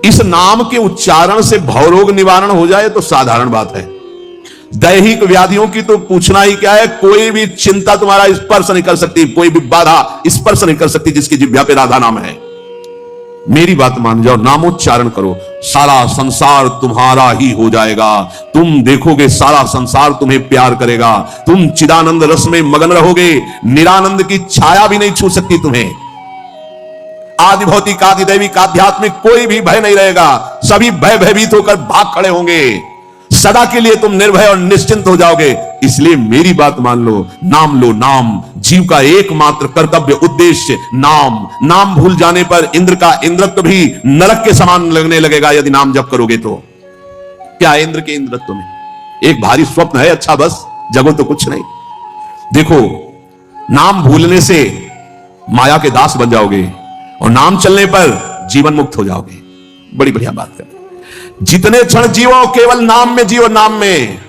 इस नाम के उच्चारण से भवरोग निवारण हो जाए तो साधारण बात है। दैहिक व्याधियों की तो पूछना ही क्या है। कोई भी चिंता तुम्हारा स्पर्श नहीं कर सकती, कोई भी बाधा स्पर्श नहीं कर सकती जिसकी जिह्वा पे राधा नाम है। मेरी बात मान जाओ, नामोच्चारण करो, सारा संसार तुम्हारा ही हो जाएगा। तुम देखोगे सारा संसार तुम्हें प्यार करेगा। तुम चिदानंद रस में मगन रहोगे, निरानंद की छाया भी नहीं छू सकती तुम्हें। आदि भौतिक, आदि दैविक, आध्यात्मिक कोई भी भय नहीं रहेगा। सभी भय भयभीत होकर भाग खड़े होंगे। सदा के लिए तुम निर्भय और निश्चिंत हो जाओगे। इसलिए मेरी बात मान लो, नाम लो। नाम जीव का एकमात्र कर्तव्य, उद्देश्य नाम। नाम भूल जाने पर इंद्र का इंद्रत्व भी नरक के समान लगने लगेगा यदि नाम जप करोगे तो। क्या है इंद्र के इंद्रत्व में? एक भारी स्वप्न है, अच्छा बस, जगो तो कुछ नहीं। देखो, नाम भूलने से माया के दास बन जाओगे और नाम चलने पर जीवन मुक्त हो जाओगे। बड़ी बढ़िया बात है। जितने क्षण जीवो केवल नाम में जियो, नाम में।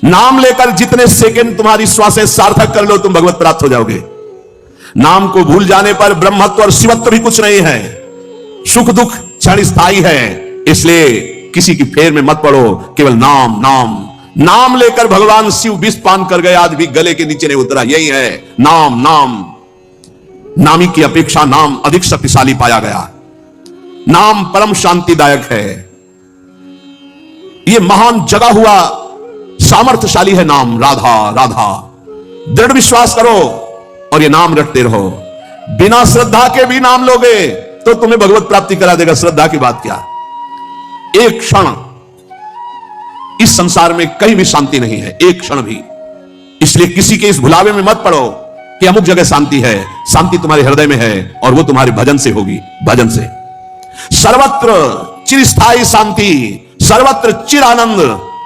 नाम लेकर जितने सेकंड तुम्हारी श्वासें सार्थक कर लो, तुम भगवत प्राप्त हो जाओगे। नाम को भूल जाने पर ब्रह्मत्व और शिवत्व भी कुछ नहीं है। सुख दुख क्षण स्थायी है, इसलिए किसी की फेर में मत पड़ो। केवल नाम नाम नाम लेकर भगवान शिव विष पान कर गए, आज भी गले के नीचे नहीं उतरा। यही है नाम नाम। नामी की अपेक्षा नाम अधिक शक्तिशाली पाया गया। नाम परम शांतिदायक है। ये महान जगा हुआ सामर्थ्यशाली है नाम। राधा राधा, दृढ़ विश्वास करो और ये नाम रटते रहो। बिना श्रद्धा के भी नाम लोगे तो तुम्हें भगवत प्राप्ति करा देगा। श्रद्धा की बात क्या, एक क्षण इस संसार में कहीं भी शांति नहीं है, एक क्षण भी। इसलिए किसी के इस भुलावे में मत पड़ो कि अमुक जगह शांति है। शांति तुम्हारे हृदय में है और वो तुम्हारे भजन से होगी। भजन से सर्वत्र चिरस्थायी शांति, सर्वत्र चिर आनंद,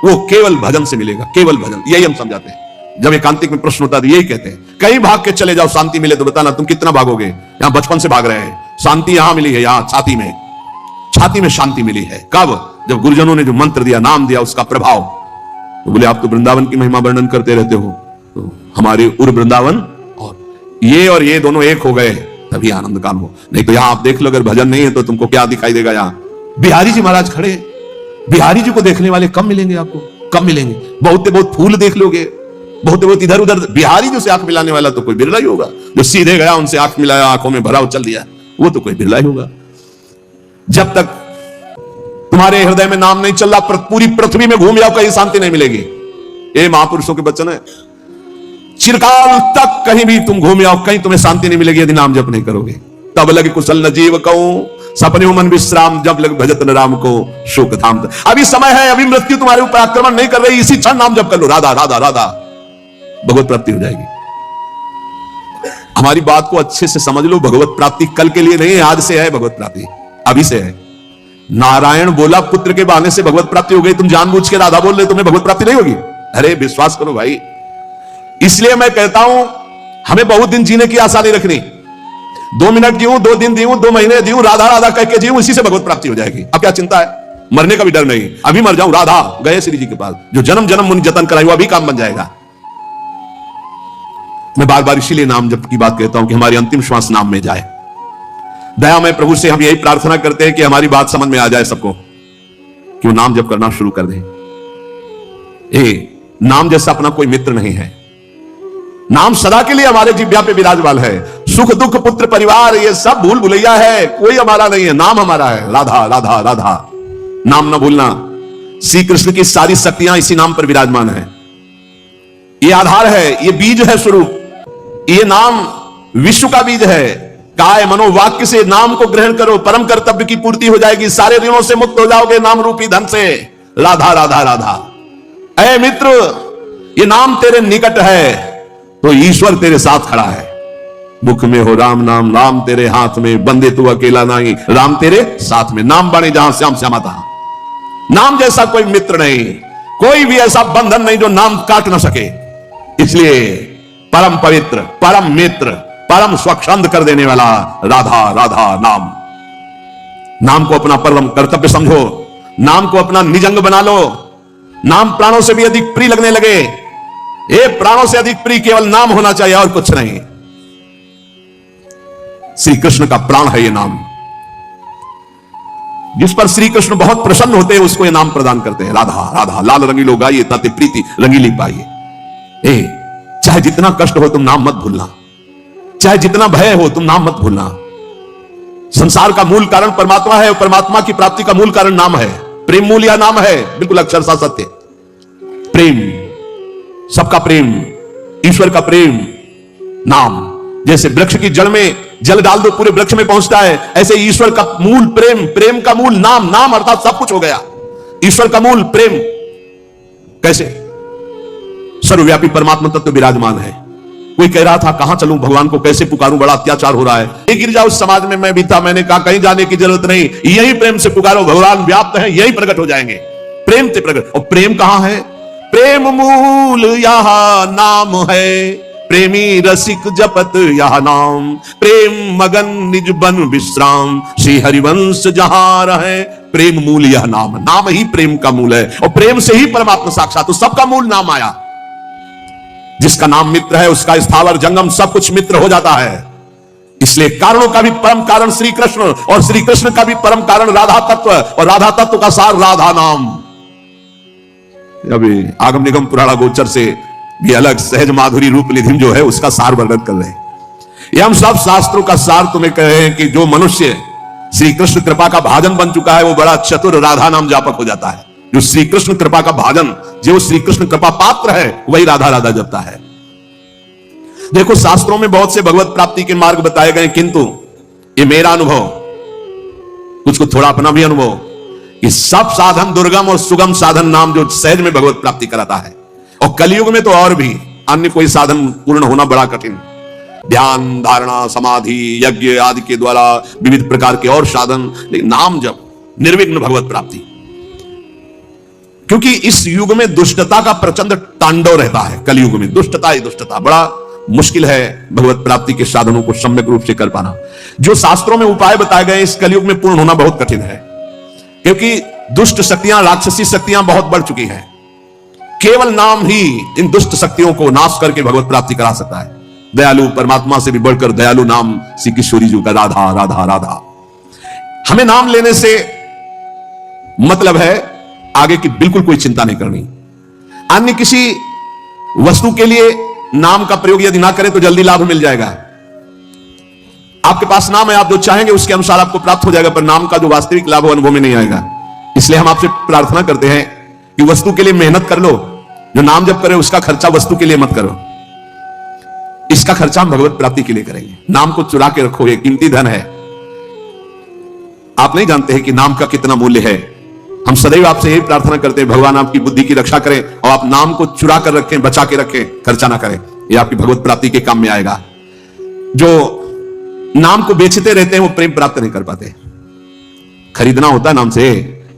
वो केवल भजन से मिलेगा। केवल भजन, यही हम समझाते हैं। जब एकांतिक में प्रश्न होता है तो यही कहते हैं, कहीं भाग के चले जाओ, शांति मिले तो बताना तुम कितना भागोगे। यहां बचपन से भाग रहे हैं, शांति यहां मिली है, यहां छाती में शांति मिली है। कब? जब गुरुजनों ने जो मंत्र दिया, नाम दिया, उसका प्रभाव। तो बोले आप तो वृंदावन की महिमा वर्णन करते रहते हो, तो हमारे उर वृंदावन और ये दोनों एक हो गए तभी आनंद काल हो। नहीं तो यहां आप देख लो, अगर भजन नहीं है तो तुमको क्या दिखाई देगा। यहां बिहारी जी महाराज खड़े, बिहारी जी को देखने वाले कम मिलेंगे आपको, कम मिलेंगे। बहुत फूल देख लोगे, बहुत इधर उधर। बिहारी जी से आंख मिलाने वाला तो कोई बिरला ही होगा। जो सीधे गया, उनसे आंख मिलाया, आंखों में भराव चल दिया, वो तो कोई बिरला ही होगा। जब तक तुम्हारे हृदय में नाम नहीं चल रहा, पूरी पृथ्वी में घूम जाओ, कहीं शांति नहीं मिलेगी। ये महापुरुषों के वचन है। चिरकाल तक कहीं भी तुम घूम आओ, कहीं तुम्हें शांति नहीं मिलेगी यदि नाम जप नहीं करोगे। तब लगे कुशल न जीव कहूं, सपने मन विश्राम, जब लग भजत न राम को शोक धाम। अभी समय है, अभी मृत्यु तुम्हारे ऊपर आक्रमण नहीं कर रही, इसी क्षण नाम जप कर लो। राधा राधा राधा, भगवत प्राप्ति हो जाएगी। हमारी बात को अच्छे से समझ लो। भगवत प्राप्ति कल के लिए नहीं, आज से है भगवत प्राप्ति, अभी से है। नारायण बोला, पुत्र के बहाने से भगवत प्राप्ति हो गई। तुम जानबूझ के राधा बोल रहे, तुम्हें भगवत प्राप्ति नहीं होगी? अरे विश्वास करो भाई। इसलिए मैं कहता हूं, हमें बहुत दिन जीने की आशा नहीं रखनी। 2 मिनट जीऊं, 2 दिन जीऊं, 2 महीने जीऊं, राधा राधा कह के जीऊं, इसी से भगवत प्राप्ति हो जाएगी। अब क्या चिंता है? मरने का भी डर नहीं। अभी मर जाऊं, राधा गए श्री जी के पास, जो जन्म जन्म मुनि जतन कराई, वो अभी काम बन जाएगा। मैं बार बार इसीलिए नाम जप की बात कहता हूं कि हमारी अंतिम श्वास नाम में जाए। दयामय प्रभु से हम यही प्रार्थना करते हैं कि हमारी बात समझ में आ जाए सबको, कि वो नाम जप करना शुरू कर दे। नाम जैसा अपना कोई मित्र नहीं है। नाम सदा के लिए हमारे जिह्वा पे विराजमान है। सुख दुख पुत्र परिवार ये सब भूल भुलैया है, कोई हमारा नहीं है। नाम हमारा है। राधा राधा राधा, नाम न भूलना। श्री कृष्ण की सारी शक्तियां इसी नाम पर विराजमान है। ये आधार है, ये बीज है, स्वरूप। ये नाम विश्व का बीज है। काय मनोवाक्य से नाम को ग्रहण करो, परम कर्तव्य की पूर्ति हो जाएगी। सारे ऋणों से मुक्त हो जाओगे नाम रूपी धन से। राधा राधा राधा। ऐ मित्र, ये नाम तेरे निकट है तो ईश्वर तेरे साथ खड़ा है। मुख में हो राम नाम, राम तेरे हाथ में, बंदे तू अकेला नहीं, राम तेरे साथ में। नाम बाणी जहां श्याम श्यामा तहां। नाम जैसा कोई मित्र नहीं, कोई भी ऐसा बंधन नहीं जो नाम काट ना सके। इसलिए परम पवित्र, परम मित्र, परम स्वच्छंद कर देने वाला राधा राधा नाम। नाम को अपना परम कर्तव्य समझो, नाम को अपना निजंग बना लो। नाम प्राणों से भी अधिक प्रिय लगने लगे। ये प्राणों से अधिक प्रिय केवल नाम होना चाहिए और कुछ नहीं। श्री कृष्ण का प्राण है ये नाम। जिस पर श्री कृष्ण बहुत प्रसन्न होते हैं उसको ये नाम प्रदान करते हैं, राधा राधा। लाल रंगीलो गाइए ताते प्रीति रंगीली पाइए। चाहे जितना कष्ट हो तुम नाम मत भूलना, चाहे जितना भय हो तुम नाम मत भूलना। संसार का मूल कारण परमात्मा है और परमात्मा की प्राप्ति का मूल कारण नाम है। प्रेम मूल या नाम है, बिल्कुल अक्षरशः सत्य। प्रेम, सबका प्रेम, ईश्वर का प्रेम नाम। जैसे वृक्ष की जड़ में जल डाल दो पूरे वृक्ष में पहुंचता है, ऐसे ईश्वर का मूल प्रेम, प्रेम का मूल नाम, नाम अर्थात सब कुछ हो गया। ईश्वर का मूल प्रेम। कैसे? सर्वव्यापी परमात्मा तत्व विराजमान है। कोई कह रहा था कहां चलूं, भगवान को कैसे पुकारूं, बड़ा अत्याचार हो रहा है। गिर जाओ, उस समाज में मैं भी था, मैंने कहा कहीं जाने की जरूरत नहीं, यही प्रेम से पुकारो, भगवान व्याप्त है, यही प्रकट हो जाएंगे। प्रेम से प्रकट। और प्रेम कहां है? प्रेम मूल यह नाम है, प्रेमी रसिक जपत यह नाम। प्रेम मगन निज बन विश्राम, श्री हरिवंश जहां रहे। प्रेम मूल यह नाम, नाम ही प्रेम का मूल है और प्रेम से ही परमात्मा साक्षात। तो सबका मूल नाम आया। जिसका नाम मित्र है उसका स्थावर जंगम सब कुछ मित्र हो जाता है। इसलिए कारणों का भी परम कारण श्री कृष्ण और श्री कृष्ण का भी परम कारण राधा तत्व और राधा तत्व का सार राधा नाम। अभी आगम निगम पुराणा गोचर से भी अलग सहज माधुरी रूप निधिम जो है उसका सार वर्णन कर रहे हैं। ये हम सब शास्त्रों का सार तुम्हें कहे हैं कि जो मनुष्य श्री कृष्ण कृपा का भाजन बन चुका है वो बड़ा चतुर राधा नाम जापक हो जाता है। जो श्री कृष्ण कृपा का भाजन, जो श्री कृष्ण कृपा पात्र है वही राधा राधा जपता है। देखो शास्त्रों में बहुत से भगवत प्राप्ति के मार्ग बताए गए, किंतु ये मेरा अनुभव, कुछ को थोड़ा अपना भी अनुभव, कि सब साधन दुर्गम और सुगम साधन नाम जो सहज में भगवत प्राप्ति कराता है। और कलयुग में तो और भी अन्य कोई साधन पूर्ण होना बड़ा कठिन। ध्यान, धारणा, समाधि, यज्ञ आदि के द्वारा विविध प्रकार के और साधन, लेकिन नाम जप निर्विघ्न भगवत प्राप्ति। क्योंकि इस युग में दुष्टता का प्रचंड तांडव रहता है। कलयुग में दुष्टता ही दुष्टता, बड़ा मुश्किल है भगवत प्राप्ति के साधनों को सम्यक रूप से कर पाना। जो शास्त्रों में उपाय बताए गए इस कलयुग में पूर्ण होना बहुत कठिन है, क्योंकि दुष्ट शक्तियां, राक्षसी शक्तियां बहुत बढ़ चुकी हैं। केवल नाम ही इन दुष्ट शक्तियों को नाश करके भगवत प्राप्ति करा सकता है। दयालु परमात्मा से भी बढ़कर दयालु नाम श्री किशोरी जी का राधा राधा राधा। हमें नाम लेने से मतलब है आगे की बिल्कुल कोई चिंता नहीं करनी। अन्य किसी वस्तु के लिए नाम का प्रयोग यदि ना करें तो जल्दी लाभ मिल जाएगा। आपके पास नाम है, आप जो चाहेंगे उसके अनुसार आपको प्राप्त हो जाएगा, पर नाम का जो वास्तविक लाभ अनुभव में नहीं आएगा। इसलिए हम आपसे प्रार्थना करते हैं कि वस्तु के लिए मेहनत कर लो, जो नाम जप करे उसका खर्चा वस्तु के लिए मत करो, इसका खर्चा हम भगवत प्राप्ति के लिए करेंगे। नाम को चुरा के रखो, ये कीमती धन है। आप नहीं जानते हैं कि नाम का कितना मूल्य है। हम सदैव आपसे यही प्रार्थना करते हैं भगवान आपकी बुद्धि की रक्षा करें और आप नाम को चुरा कर रखें, बचा के रखें, खर्चा ना करें। यह आपकी भगवत प्राप्ति के काम में आएगा। जो नाम को बेचते रहते हैं वो प्रेम प्राप्त नहीं कर पाते। खरीदना होता है नाम से,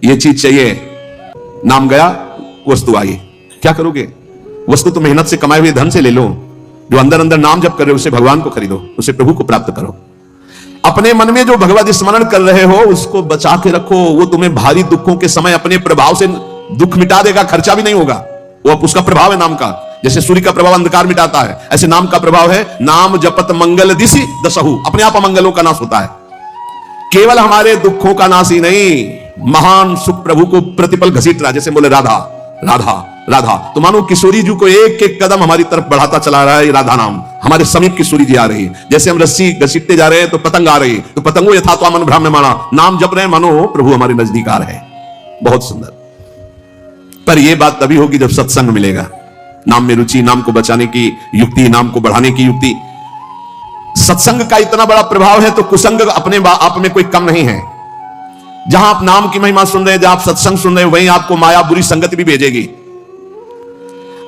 ये चीज चाहिए, नाम गया वस्तु आई, क्या करोगे? वस्तु तो मेहनत से कमाए हुए धन से ले लो। जो अंदर अंदर नाम जप कर रहे हो उसे भगवान को खरीदो, उसे प्रभु को प्राप्त करो। अपने मन में जो भगवत स्मरण कर रहे हो उसको बचा के रखो। वो तुम्हें भारी दुखों के समय अपने प्रभाव से दुख मिटा देगा, खर्चा भी नहीं होगा। वो उसका प्रभाव है नाम का। जैसे सूर्य का प्रभाव अंधकार मिटाता है, ऐसे नाम का प्रभाव है। नाम जपत मंगल दिशि दसहु, अपने आप अमंगलों का नाश होता है। केवल हमारे दुखों का नाश ही नहीं, महान सुख प्रभु को प्रतिपल घसीट रहा। जैसे बोले राधा राधा राधा, तो मानो किशोरी जी को एक एक कदम हमारी तरफ बढ़ाता चला रहा है राधा नाम। हमारे समीप किशोरी जी आ रही है। जैसे हम रस्सी घसीटते जा रहे हैं तो पतंग आ रही है, तो पतंगो यथात्वा मन भ्राम्य माना, नाम जप रहे हैं मानो प्रभु हमारे नजदीक आ रहे हैं। बहुत सुंदर। पर यह बात तभी होगी जब सत्संग मिलेगा। नाम में रुचि, नाम को बचाने की युक्ति, नाम को बढ़ाने की युक्ति। सत्संग का इतना बड़ा प्रभाव है तो कुसंग अपने आप में कोई कम नहीं है। जहां आप नाम की महिमा सुन रहे हैं, जहां आप सत्संग सुन रहे हैं, वहीं आपको माया बुरी संगति भी भेजेगी।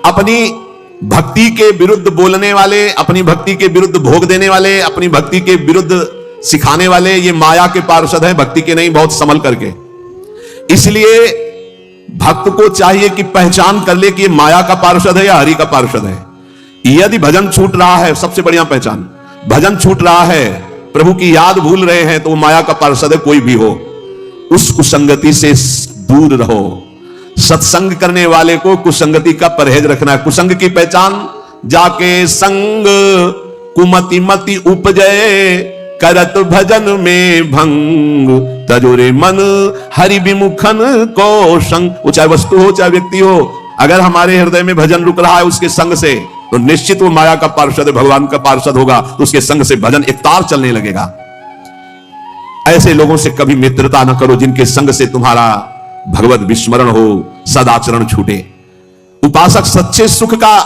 अपनी भक्ति के विरुद्ध बोलने वाले, अपनी भक्ति के विरुद्ध भोग देने वाले, अपनी भक्ति के विरुद्ध सिखाने वाले, ये माया के पार्षद हैं, भक्ति के नहीं। बहुत संभल करके। इसलिए भक्त को चाहिए कि पहचान कर ले कि ये माया का पार्षद है या हरि का पार्षद है। यदि भजन छूट रहा है, सबसे बढ़िया पहचान, भजन छूट रहा है, प्रभु की याद भूल रहे हैं, तो वो माया का पार्षद है। कोई भी हो, उस कुसंगति से दूर रहो। सत्संग करने वाले को कुसंगति का परहेज रखना है। कुसंग की पहचान, जाके संग कुमति मति उपजय, करत भजन में भंग, तजोरे मन हरि विमुखन को संग। वो चाहे वस्तु हो चाहे व्यक्ति हो, अगर हमारे हृदय में भजन रुक रहा है उसके संग से, तो निश्चित वो माया का पार्षद है, भगवान का पार्षद होगा, तो उसके संग से भजन एक तार चलने लगेगा। ऐसे लोगों से कभी मित्रता न करो जिनके संग से तुम्हारा भगवत विस्मरण हो, सदाचरण छूटे। उपासक सच्चे सुख का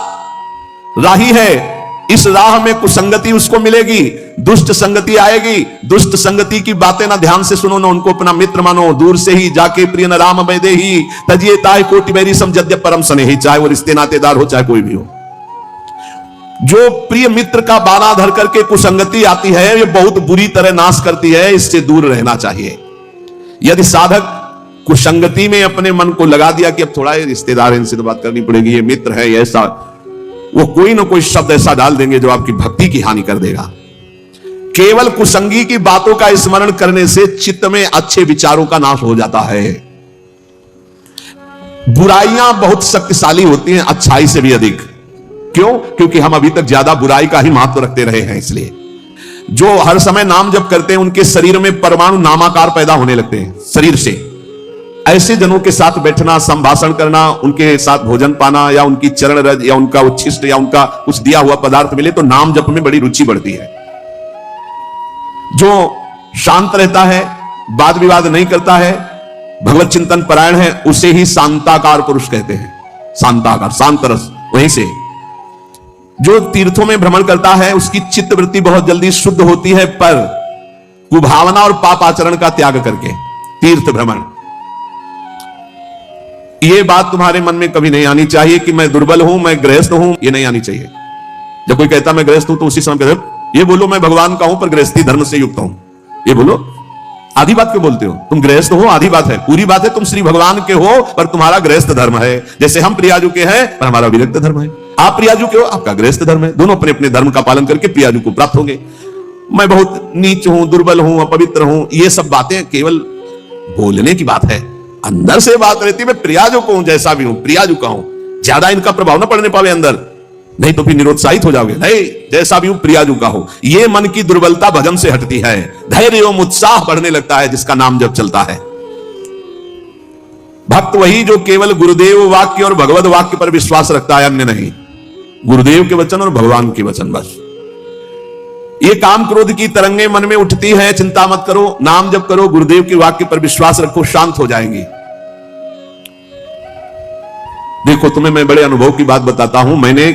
राही है। इस राह में कुसंगति उसको मिलेगी, दुष्ट संगति आएगी। दुष्ट संगति की बातें ना ध्यान से सुनो, ना उनको अपना मित्र मानो। दूर से ही जाके प्रिय न राम वैदे ही, तजिए ताय कोटि बैरी समझद्य परम स्नेही। चाहे वो रिश्ते नातेदार हो चाहे कोई भी हो, जो प्रिय मित्र का बाना धर करके कुसंगति आती है, ये बहुत बुरी तरह नाश करती है। इससे दूर रहना चाहिए। यदि साधक कुसंगति में अपने मन को लगा दिया कि अब थोड़ा रिश्तेदार, इनसे तो बात करनी पड़ेगी, ये मित्र है, ऐसा, वो कोई ना कोई शब्द ऐसा डाल देंगे जो आपकी भक्ति की हानि कर देगा। केवल कुसंगी की बातों का स्मरण करने से चित्त में अच्छे विचारों का नाश हो जाता है। बुराइयां बहुत शक्तिशाली होती हैं अच्छाई से भी अधिक। क्यों? क्योंकि हम अभी तक ज्यादा बुराई का ही महत्व रखते रहे हैं। इसलिए जो हर समय नाम जप करते हैं उनके शरीर में परमाणु नामाकार पैदा होने लगते हैं शरीर से। ऐसे जनों के साथ बैठना, संभाषण करना, उनके साथ भोजन पाना, या उनकी चरण रज या उनका उच्छिष्ट या उनका कुछ दिया हुआ पदार्थ मिले तो नाम जप में बड़ी रुचि बढ़ती है। जो शांत रहता है, वाद विवाद नहीं करता है, भगवत चिंतन परायण है, उसे ही शांताकार पुरुष कहते हैं। शांताकार, शांत रस। वहीं से जो तीर्थों में भ्रमण करता है उसकी चित्त वृत्ति बहुत जल्दी शुद्ध होती है, पर कुभावना और पाप आचरण का त्याग करके तीर्थ भ्रमण। यह बात तुम्हारे मन में कभी नहीं आनी चाहिए कि मैं दुर्बल हूं, मैं गृहस्थ हूं, यह नहीं आनी चाहिए। जब कोई कहता मैं गृहस्थ हूं तो उसी समय ये बोलो मैं भगवान का हूं पर गृहस्थी धर्म से युक्त हूं, ये बोलो। आधी बात क्यों बोलते हो? तुम गृहस्थ हो आधी बात है, पूरी बात है तुम श्री भगवान के हो पर तुम्हारा गृहस्थ धर्म है। जैसे हम प्रियाजू के हैं पर हमारा विरक्त धर्म है, आप प्रियाजू के हो आपका गृहस्थ धर्म है। दोनों अपने अपने धर्म का पालन करके प्रियाजू को प्राप्त होंगे। मैं बहुत नीच हूं, दुर्बल हूं, अपवित्र हूं, ये सब बातें केवल बोलने की बात है। अंदर से बात रहती है मैं प्रियाजू को हूं, जैसा भी हूं प्रियाजू का हूं। ज्यादा इनका प्रभाव ना पड़ने पावे अंदर, नहीं तो फिर निरुत्साहित हो जाओगे। नहीं, जैसा भी हूं प्रियाजू का हो। ये मन की दुर्बलता भजन से हटती है, धैर्य एवं उत्साह बढ़ने लगता है जिसका नाम जब चलता है। भक्त वही जो केवल गुरुदेव वाक्य और भगवत वाक्य पर विश्वास रखता है, अन्य नहीं। गुरुदेव के वचन और भगवान के वचन बस। ये काम क्रोध की तरंगे मन में उठती है, चिंता मत करो, नाम जप करो, गुरुदेव के वाक्य पर विश्वास रखो, शांत हो जाएंगे। देखो तुम्हें मैं बड़े अनुभव की बात बताता हूं। मैंने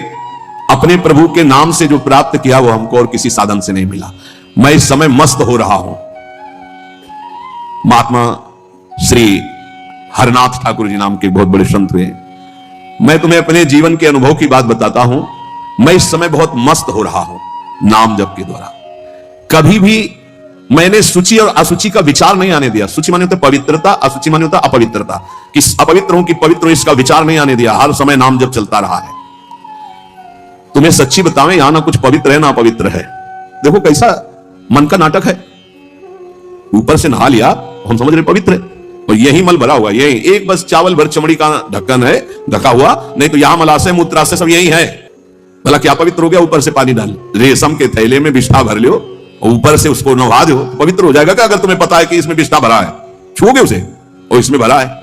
अपने प्रभु के नाम से जो प्राप्त किया वो हमको और किसी साधन से नहीं मिला। मैं इस समय मस्त हो रहा हूं। महात्मा श्री हरनाथ ठाकुर जी नाम के बहुत बड़े संत हुए। मैं तुम्हें अपने जीवन के अनुभव की बात बताता हूं। मैं इस समय बहुत मस्त हो रहा हूं नाम जप के द्वारा। कभी भी मैंने सूची और असुचि का विचार नहीं आने दिया। सूची माने होता पवित्रता, असुचि माने होता अपवित्रता। कि अपवित्र हूं कि पवित्र हूं इसका विचार नहीं आने दिया। हर समय नाम जप चलता रहा है। तुम्हें सच्ची बतावें, यहां ना कुछ पवित्र है ना अपवित्र है। देखो कैसा मन का नाटक है। ऊपर से नहा लिया, हम समझ रहे पवित्र है, और यही मल भरा हुआ, यही एक बस चावल भर चमड़ी का ढक्कन है ढका हुआ, नहीं तो यहां मलाशय मूत्राशय सब यही है। भला क्या पवित्र हो गया? ऊपर से पानी डाल, रेशम के थैले में विष्ठा भर लियो और ऊपर से उसको नहा दो, पवित्र हो जाएगा क्या? अगर तुम्हें पता है कि इसमें विष्ठा भरा है, छूओगे उसे और इसमें भरा है।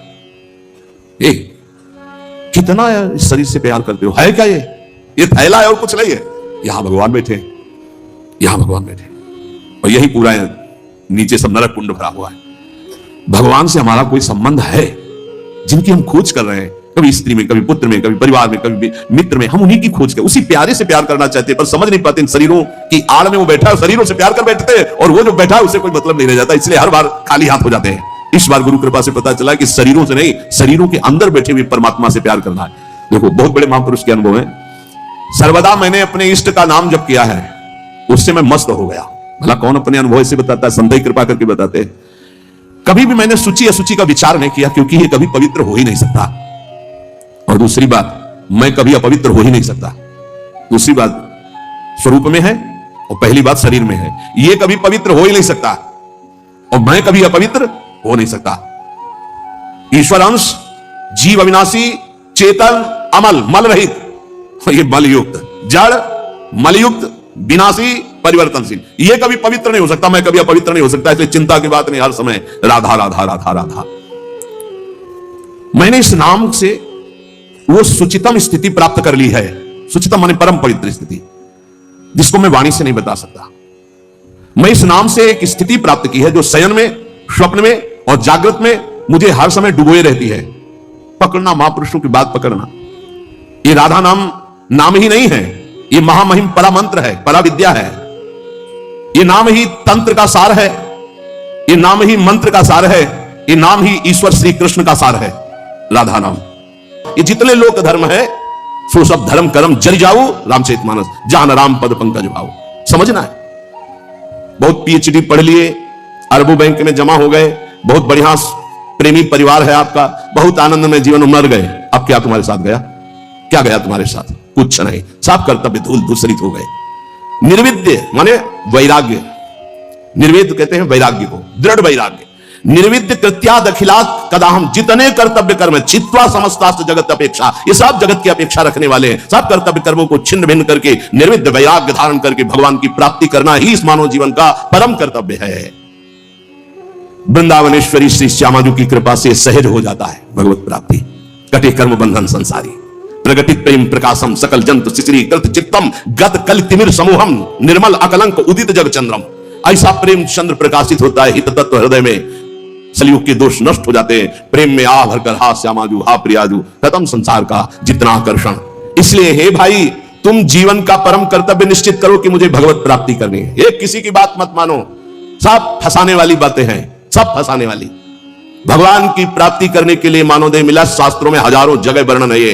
कितना इस शरीर से प्यार करते हो, है क्या ये थैला है और कुछ नहीं है। यहां भगवान बैठे, यहां भगवान बैठे, और यही पूरा है, नीचे सब नरक कुंड भरा हुआ है। भगवान से हमारा कोई संबंध है जिनकी हम खोज कर रहे हैं, कभी स्त्री में, कभी पुत्र में, कभी परिवार में, कभी मित्र में। हम उन्हीं की खोज कर उसी प्यारे से प्यार करना चाहते हैं, पर समझ नहीं पाते इन शरीरों की आड़ में वो बैठा है, शरीरों से प्यार कर बैठते हैं, और वो जो बैठा है उसे कोई मतलब नहीं रह जाता। इसलिए हर बार खाली हाथ हो जाते हैं। इस बार गुरु कृपा से पता चला कि शरीरों से नहीं, शरीरों के अंदर बैठे हुए परमात्मा से प्यार करना है। देखो बहुत बड़े महापुरुष के अनुभव है। सर्वदा मैंने अपने इष्ट का नाम जप किया है, उससे मैं मस्त हो गया। भला कौन अपने अनुभव से बताता है? संत ही कृपा करके बताते हैं। कभी भी मैंने सूची असुचि का विचार नहीं किया, क्योंकि ये कभी पवित्र हो ही नहीं सकता। और दूसरी बात, मैं कभी अपवित्र हो ही नहीं सकता। दूसरी बात स्वरूप में है, और पहली बात शरीर में है। ये कभी पवित्र हो ही नहीं सकता, और मैं कभी अपवित्र हो नहीं सकता। ईश्वर अंश, जीव अविनाशी, चेतन, अमल, मल रहित, ये मलयुक्त, जड़, मलयुक्त, विनाशी, परिवर्तनशील। ये कभी पवित्र नहीं हो सकता, मैं कभी अपवित्र नहीं हो सकता, इसलिए चिंता की बात नहीं, हर समय राधा राधा राधा राधा। मैंने इस नाम से वो सुचितम स्थिति प्राप्त कर ली है। सुचितम माने परम पवित्र स्थिति, जिसको मैं वाणी से नहीं बता सकता। मैं इस नाम से एक स्थिति प्राप्त की है जो शयन में, स्वप्न में और जागृत में मुझे हर समय डुबोए रहती है। पकड़ना महापुरुषों की बात पकड़ना। ये राधा नाम ही नहीं है, ये महामहिम परा मंत्र है, परा विद्या है। ये नाम ही तंत्र का सार है, ये नाम ही मंत्र का सार है, ये नाम ही ईश्वर श्री कृष्ण का सार है, राधा नाम। ये जितने लोक धर्म है सो सब धर्म कर्म जल जाओ रामचरितमानस, जान राम पद पंकज भाव। समझना है। बहुत पीएचडी पढ़ लिए, अरबों बैंक में जमा हो गए, बहुत बढ़िया प्रेमी परिवार है आपका, बहुत आनंद में जीवन मर गए। अब क्या तुम्हारे साथ गया? क्या गया तुम्हारे साथ? कुछ नहीं, सब कर्तव्य धूल धूसरित हो गए। निर्विद्य माने वैराग्य, निर्वेद कहते हैं वैराग्य को, दृढ़ वैराग्य। निर्विद्य कृत्याद अखिलात कदाहम, जितने कर्तव्य कर्म चित्वा समस्तास्त जगत अपेक्षा, ये सब जगत की अपेक्षा रखने वाले हैं। सब कर्तव्य कर्मों को छिन्न भिन्न करके निर्विद्य वैराग्य धारण करके भगवान की प्राप्ति करना ही इस मानव जीवन का परम कर्तव्य है। वृंदावनेश्वरी श्री श्यामाजू की कृपा से सहज हो जाता है भगवत प्राप्ति। कटे कर्म बंधन संसारी, प्रगटित प्रेम प्रकाशम, सकल जंतु शिशिरी कृत चित्तम, गत कल तिमिर समूहम, निर्मल अकलंक उदित जग चंद्रम। ऐसा प्रेम चंद्र प्रकाशित होता है हित तत्व हृदय में, सलियुग के दोष नष्ट हो जाते हैं। प्रेम में आ भरकर हा श्यामाजू हा प्रियाजू, खत्म संसार का जितना आकर्षण। इसलिए हे भाई, तुम जीवन का परम कर्तव्य निश्चित करो कि मुझे भगवत प्राप्ति करनी है। एक किसी की बात मत मानो, सब फंसाने वाली बातें हैं, सब फंसाने वाली। भगवान की प्राप्ति करने के लिए मानवदेह मिला, शास्त्रों में हजारों जगह वर्णन है ये।